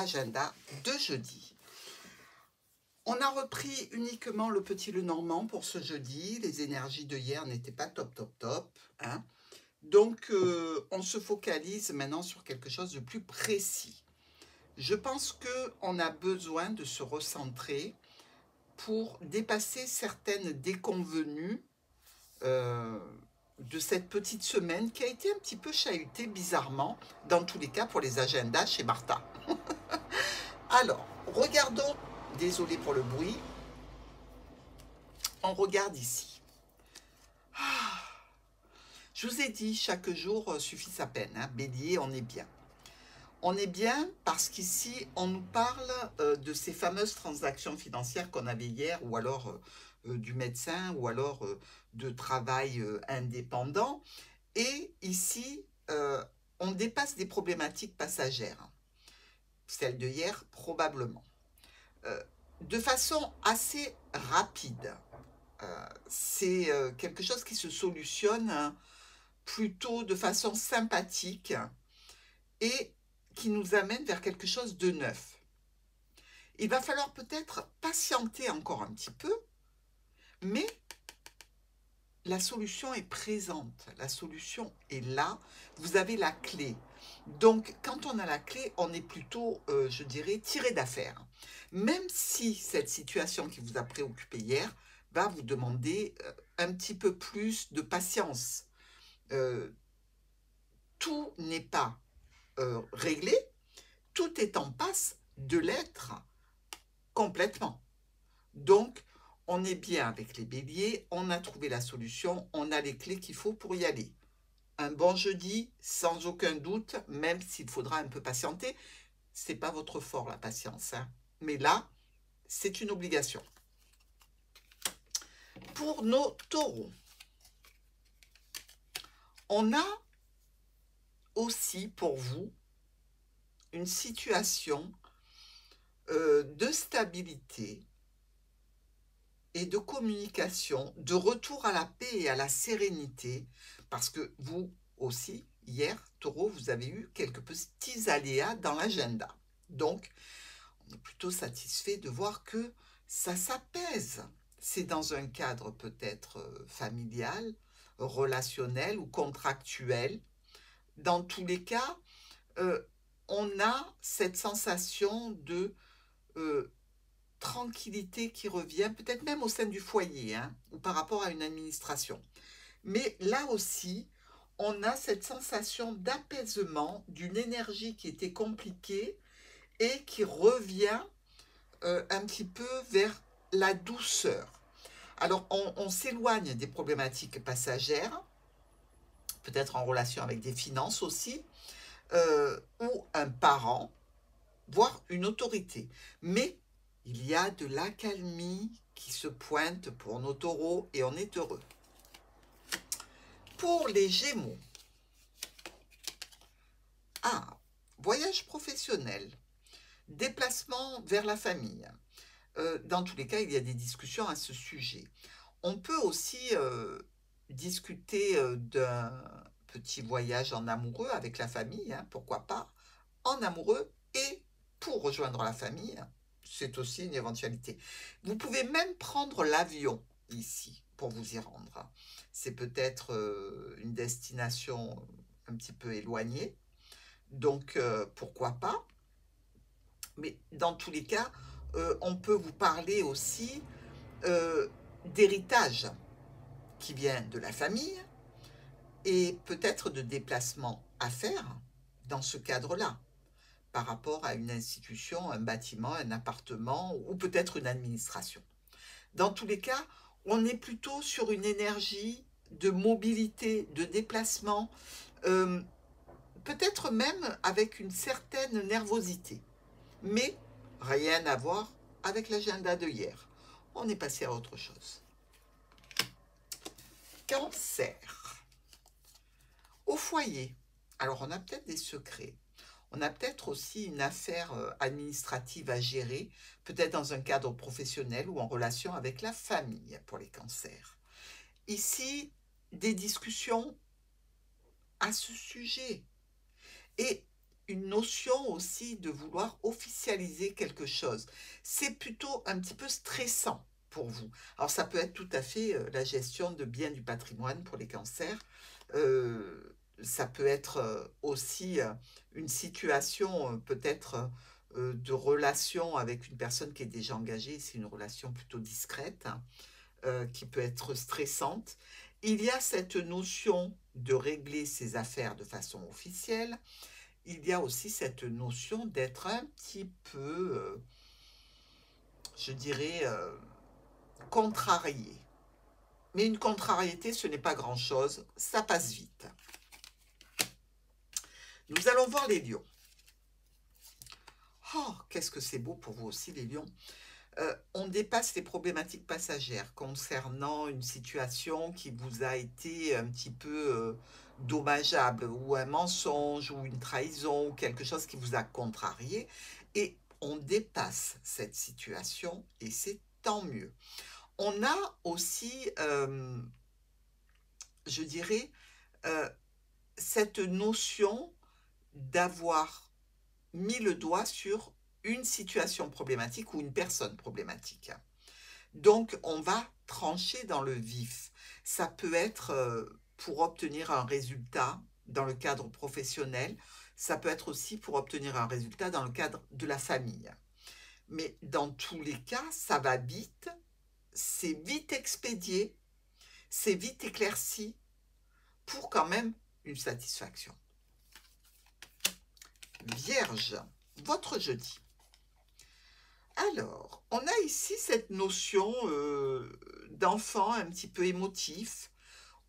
l'agenda de jeudi. On a repris uniquement le petit Lenormand pour ce jeudi. Les énergies de hier n'étaient pas top, hein. Donc, on se focalise maintenant sur quelque chose de plus précis. Je pense qu'on a besoin de se recentrer pour dépasser certaines déconvenues de cette petite semaine qui a été un petit peu chahutée bizarrement, dans tous les cas pour les agendas chez Martha. Alors, regardons, désolé pour le bruit, on regarde ici. Je vous ai dit, chaque jour suffit sa peine, hein. Bélier, on est bien. On est bien parce qu'ici, on nous parle de ces fameuses transactions financières qu'on avait hier, ou alors du médecin, ou alors de travail indépendant. Et ici, on dépasse des problématiques passagères. Celles de hier, probablement. De façon assez rapide. C'est quelque chose qui se solutionne plutôt de façon sympathique et qui nous amène vers quelque chose de neuf. Il va falloir peut-être patienter encore un petit peu, mais la solution est présente, la solution est là, vous avez la clé. Donc, quand on a la clé, on est plutôt, je dirais, tiré d'affaire. Même si cette situation qui vous a préoccupé hier va vous demander un petit peu plus de patience. Tout n'est pas réglé, tout est en passe de l'être complètement. Donc, on est bien avec les béliers, on a trouvé la solution, on a les clés qu'il faut pour y aller. Un bon jeudi, sans aucun doute, même s'il faudra un peu patienter. Ce n'est pas votre fort, la patience, hein. Mais là, c'est une obligation. Pour nos taureaux, on a aussi pour vous une situation de stabilité et de communication, de retour à la paix et à la sérénité, parce que vous aussi, hier, Taureau, vous avez eu quelques petits aléas dans l'agenda. Donc, on est plutôt satisfait de voir que ça s'apaise. C'est dans un cadre peut-être familial, relationnel ou contractuel. Dans tous les cas, on a cette sensation de tranquillité qui revient, peut-être même au sein du foyer, hein, ou par rapport à une administration. Mais là aussi, on a cette sensation d'apaisement, d'une énergie qui était compliquée et qui revient un petit peu vers la douceur. Alors, on s'éloigne des problématiques passagères, peut-être en relation avec des finances aussi, ou un parent, voire une autorité. Mais il y a de l'accalmie qui se pointe pour nos taureaux et on est heureux. Pour les gémeaux, voyage professionnel, déplacement vers la famille. Dans tous les cas, il y a des discussions à ce sujet. On peut aussi discuter d'un petit voyage en amoureux avec la famille, hein, pourquoi pas, en amoureux et pour rejoindre la famille, c'est aussi une éventualité. Vous pouvez même prendre l'avion ici pour vous y rendre. C'est peut-être une destination un petit peu éloignée, donc pourquoi pas. Mais dans tous les cas, on peut vous parler aussi d'héritage qui vient de la famille et peut-être de déplacement à faire dans ce cadre-là, par rapport à une institution, un bâtiment, un appartement ou peut-être une administration. Dans tous les cas, on est plutôt sur une énergie de mobilité, de déplacement, peut-être même avec une certaine nervosité. Mais rien à voir avec l'agenda de hier. On est passé à autre chose. Cancer. Au foyer, alors on a peut-être des secrets. On a peut-être aussi une affaire administrative à gérer, peut-être dans un cadre professionnel ou en relation avec la famille pour les cancers. Ici, des discussions à ce sujet et une notion aussi de vouloir officialiser quelque chose. C'est plutôt un petit peu stressant pour vous. Alors ça peut être tout à fait la gestion de biens du patrimoine pour les cancers. Ça peut être aussi une situation peut-être de relation avec une personne qui est déjà engagée. C'est une relation plutôt discrète, hein, qui peut être stressante. Il y a cette notion de régler ses affaires de façon officielle. Il y a aussi cette notion d'être un petit peu, je dirais, contrarié. Mais une contrariété, ce n'est pas grand-chose, ça passe vite. Nous allons voir les lions. Oh, qu'est-ce que c'est beau pour vous aussi, les lions. On dépasse les problématiques passagères concernant une situation qui vous a été un petit peu dommageable, ou un mensonge, ou une trahison, ou quelque chose qui vous a contrarié, et on dépasse cette situation, et c'est tant mieux. On a aussi, je dirais, cette notion d'avoir mis le doigt sur une situation problématique ou une personne problématique. Donc, on va trancher dans le vif. Ça peut être pour obtenir un résultat dans le cadre professionnel, ça peut être aussi pour obtenir un résultat dans le cadre de la famille. Mais dans tous les cas, ça va vite, c'est vite expédié, c'est vite éclairci pour quand même une satisfaction. Vierge, votre jeudi. Alors, on a ici cette notion d'enfant un petit peu émotif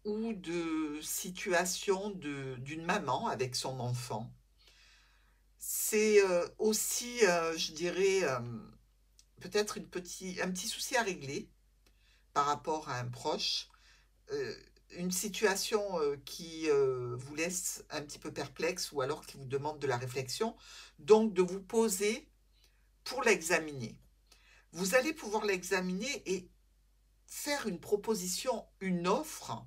ou de situation d'une maman avec son enfant. C'est aussi, je dirais, peut-être un petit souci à régler par rapport à un proche, une situation qui vous laisse un petit peu perplexe ou alors qui vous demande de la réflexion, donc de vous poser pour l'examiner. Vous allez pouvoir l'examiner et faire une proposition, une offre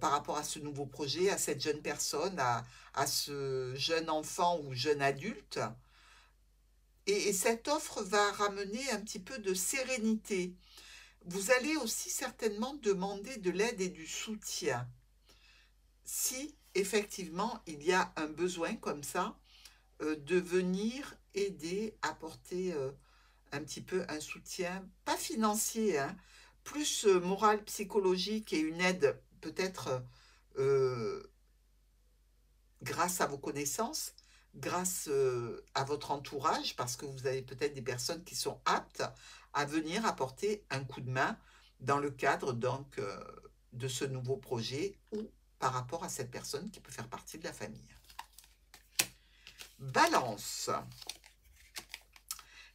par rapport à ce nouveau projet, à cette jeune personne, à ce jeune enfant ou jeune adulte. Et cette offre va ramener un petit peu de sérénité. Vous allez aussi certainement demander de l'aide et du soutien. Si effectivement il y a un besoin comme ça, de venir aider, apporter un petit peu un soutien, pas financier, hein, plus moral, psychologique et une aide peut-être grâce à vos connaissances, grâce à votre entourage, parce que vous avez peut-être des personnes qui sont aptes à venir apporter un coup de main dans le cadre donc de ce nouveau projet ou par rapport à cette personne qui peut faire partie de la famille. Balance.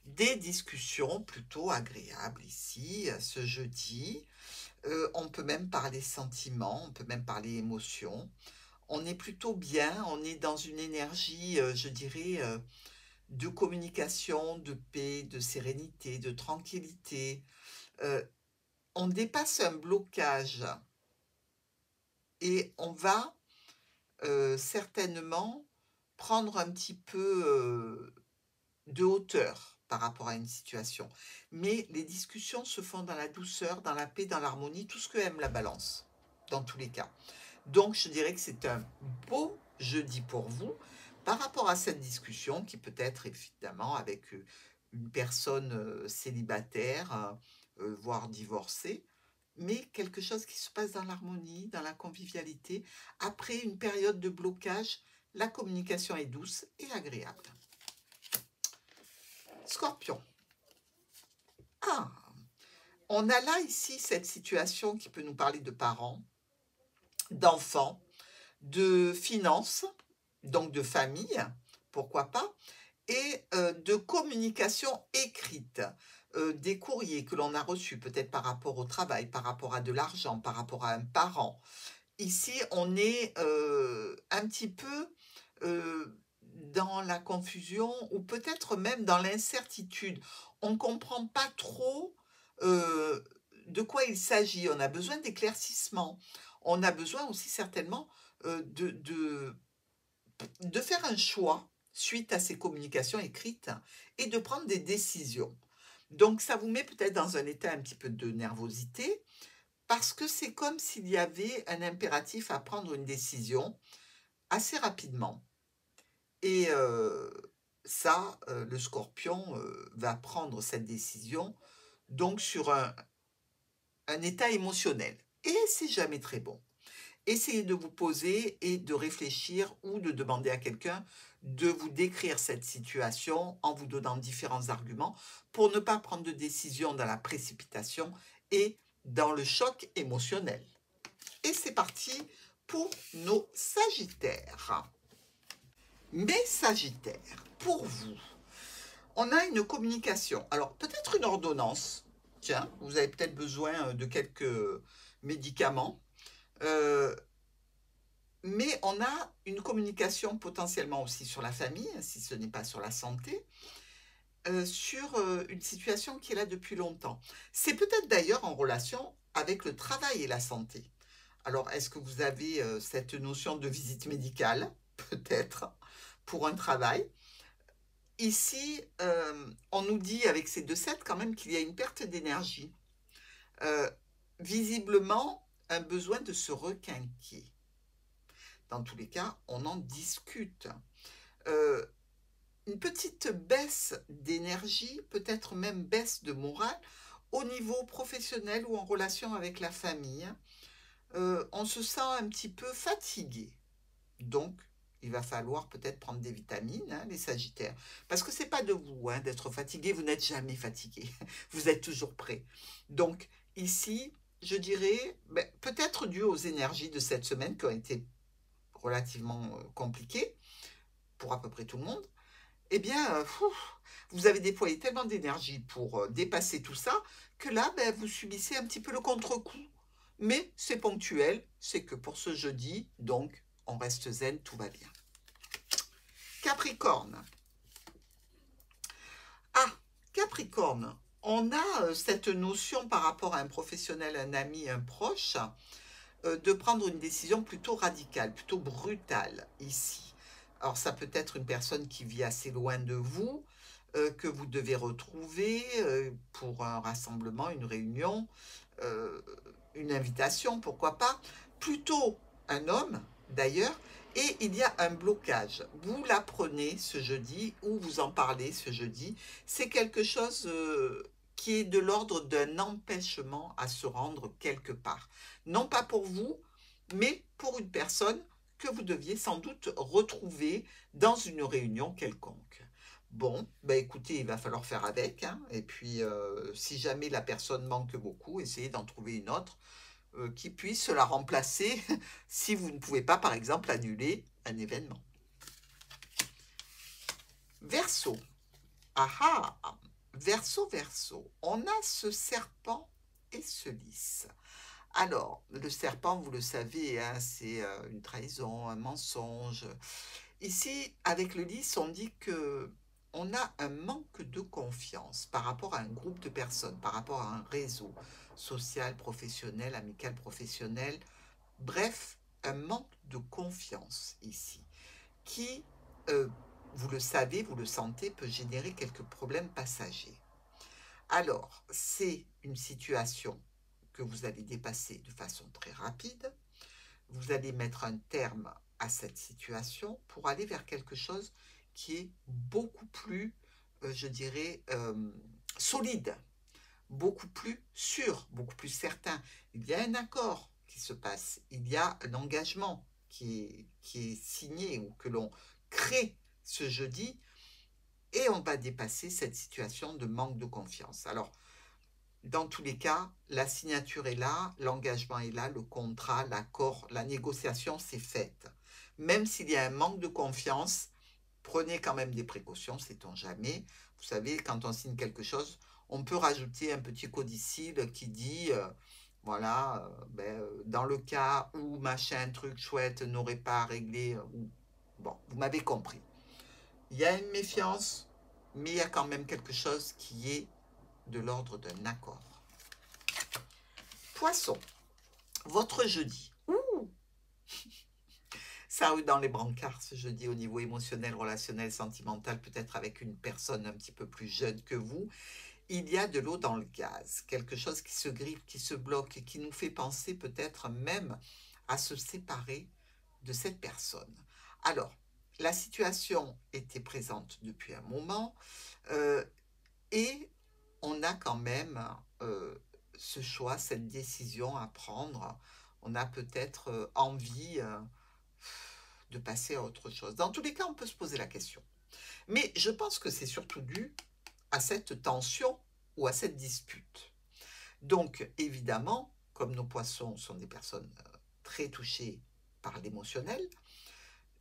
Des discussions plutôt agréables ici, ce jeudi. On peut même parler sentiments, on peut même parler émotions. On est plutôt bien, on est dans une énergie, je dirais, de communication, de paix, de sérénité, de tranquillité. On dépasse un blocage et on va certainement prendre un petit peu de hauteur par rapport à une situation. Mais les discussions se font dans la douceur, dans la paix, dans l'harmonie, tout ce que aime la balance, dans tous les cas. Donc, je dirais que c'est un beau jeudi pour vous par rapport à cette discussion qui peut être évidemment avec une personne célibataire, voire divorcée, mais quelque chose qui se passe dans l'harmonie, dans la convivialité. Après une période de blocage, la communication est douce et agréable. Scorpion. Ah, on a là ici cette situation qui peut nous parler de parents, d'enfants, de finances, donc de famille, pourquoi pas, et de communication écrite, des courriers que l'on a reçus peut-être par rapport au travail, par rapport à de l'argent, par rapport à un parent. Ici, on est un petit peu dans la confusion ou peut-être même dans l'incertitude. On ne comprend pas trop de quoi il s'agit. On a besoin d'éclaircissement. On a besoin aussi certainement de de faire un choix suite à ces communications écrites et de prendre des décisions. Donc, ça vous met peut-être dans un état un petit peu de nervosité parce que c'est comme s'il y avait un impératif à prendre une décision assez rapidement. Et ça, le scorpion va prendre cette décision donc sur un état émotionnel. Et c'est jamais très bon. Essayez de vous poser et de réfléchir ou de demander à quelqu'un de vous décrire cette situation en vous donnant différents arguments pour ne pas prendre de décision dans la précipitation et dans le choc émotionnel. Et c'est parti pour nos Sagittaires. Mes Sagittaires, pour vous, on a une communication. Alors, peut-être une ordonnance. Tiens, vous avez peut-être besoin de quelques médicaments. Mais on a une communication potentiellement aussi sur la famille, si ce n'est pas sur la santé, sur une situation qui est là depuis longtemps. C'est peut-être d'ailleurs en relation avec le travail et la santé. Alors, est-ce que vous avez cette notion de visite médicale? Peut-être, pour un travail. Ici, on nous dit avec ces 2 sets quand même qu'il y a une perte d'énergie. Visiblement, un besoin de se requinquer. Dans tous les cas, on en discute. Une petite baisse d'énergie, peut-être même baisse de morale, au niveau professionnel ou en relation avec la famille. On se sent un petit peu fatigué. Donc, il va falloir peut-être prendre des vitamines, hein, les Sagittaires. Parce que ce n'est pas de vous d'être fatigué, vous n'êtes jamais fatigué. Vous êtes toujours prêt. Donc, ici, je dirais, peut-être dû aux énergies de cette semaine qui ont été relativement compliquées, pour à peu près tout le monde, eh bien, vous avez déployé tellement d'énergie pour dépasser tout ça, que là, vous subissez un petit peu le contre-coup. Mais c'est ponctuel, c'est que pour ce jeudi, donc, on reste zen, tout va bien. Capricorne. Ah, Capricorne, on a cette notion par rapport à un professionnel, un ami, un proche, de prendre une décision plutôt radicale, plutôt brutale ici. Alors ça peut être une personne qui vit assez loin de vous, que vous devez retrouver pour un rassemblement, une réunion, une invitation, pourquoi pas. Plutôt un homme d'ailleurs, et il y a un blocage. Vous l'apprenez ce jeudi ou vous en parlez ce jeudi. C'est quelque chose qui est de l'ordre d'un empêchement à se rendre quelque part. Non pas pour vous, mais pour une personne que vous deviez sans doute retrouver dans une réunion quelconque. Bon, écoutez, il va falloir faire avec, hein. Et puis, si jamais la personne manque beaucoup, essayez d'en trouver une autre qui puisse la remplacer si vous ne pouvez pas, par exemple, annuler un événement. Verseau. Ah ah, Verseau, Verseau. On a ce serpent et ce lys. Alors, le serpent, vous le savez, hein, c'est une trahison, un mensonge. Ici, avec le lys, on dit que on a un manque de confiance par rapport à un groupe de personnes, par rapport à un réseau social, professionnel, amical, professionnel. Bref, un manque de confiance ici, qui, vous le savez, vous le sentez, peut générer quelques problèmes passagers. Alors, c'est une situation que vous allez dépasser de façon très rapide. Vous allez mettre un terme à cette situation pour aller vers quelque chose qui est beaucoup plus, je dirais, solide, beaucoup plus sûr, beaucoup plus certain. Il y a un accord qui se passe, il y a un engagement qui est signé ou que l'on crée ce jeudi et on va dépasser cette situation de manque de confiance. Alors, dans tous les cas, la signature est là, l'engagement est là, le contrat, l'accord, la négociation, c'est faite. Même s'il y a un manque de confiance, prenez quand même des précautions, sait-on jamais. Vous savez, quand on signe quelque chose, on peut rajouter un petit codicile qui dit, voilà, dans le cas où machin, truc chouette n'aurait pas réglé, bon, vous m'avez compris. Il y a une méfiance, mais il y a quand même quelque chose qui est de l'ordre d'un accord. Poisson, votre jeudi. Ça rue dans les brancards ce jeudi au niveau émotionnel, relationnel, sentimental, peut-être avec une personne un petit peu plus jeune que vous. Il y a de l'eau dans le gaz, quelque chose qui se griffe, qui se bloque et qui nous fait penser peut-être même à se séparer de cette personne. Alors, la situation était présente depuis un moment et on a quand même ce choix, cette décision à prendre. On a peut-être envie de passer à autre chose. Dans tous les cas, on peut se poser la question. Mais je pense que c'est surtout dû à cette tension ou à cette dispute. Donc, évidemment, comme nos poissons sont des personnes très touchées par l'émotionnel,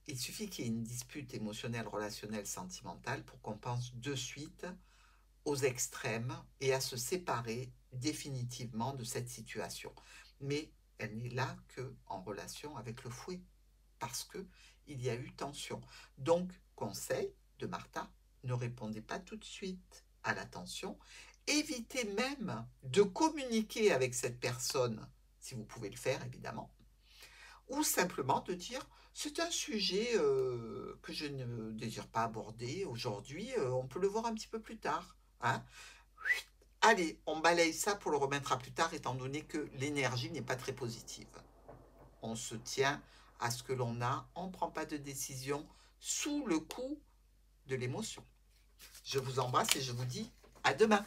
il suffit qu'il y ait une dispute émotionnelle, relationnelle, sentimentale pour qu'on pense de suite aux extrêmes et à se séparer définitivement de cette situation. Mais elle n'est là qu'en relation avec le fouet, parce qu'il y a eu tension. Donc, conseil de Martha, ne répondez pas tout de suite à la tension. Évitez même de communiquer avec cette personne, si vous pouvez le faire évidemment, ou simplement de dire c'est un sujet que je ne désire pas aborder aujourd'hui, on peut le voir un petit peu plus tard. Hein. Allez, on balaye ça pour le remettre à plus tard, étant donné que l'énergie n'est pas très positive. On se tient à ce que l'on a, on ne prend pas de décision sous le coup de l'émotion. Je vous embrasse et je vous dis à demain.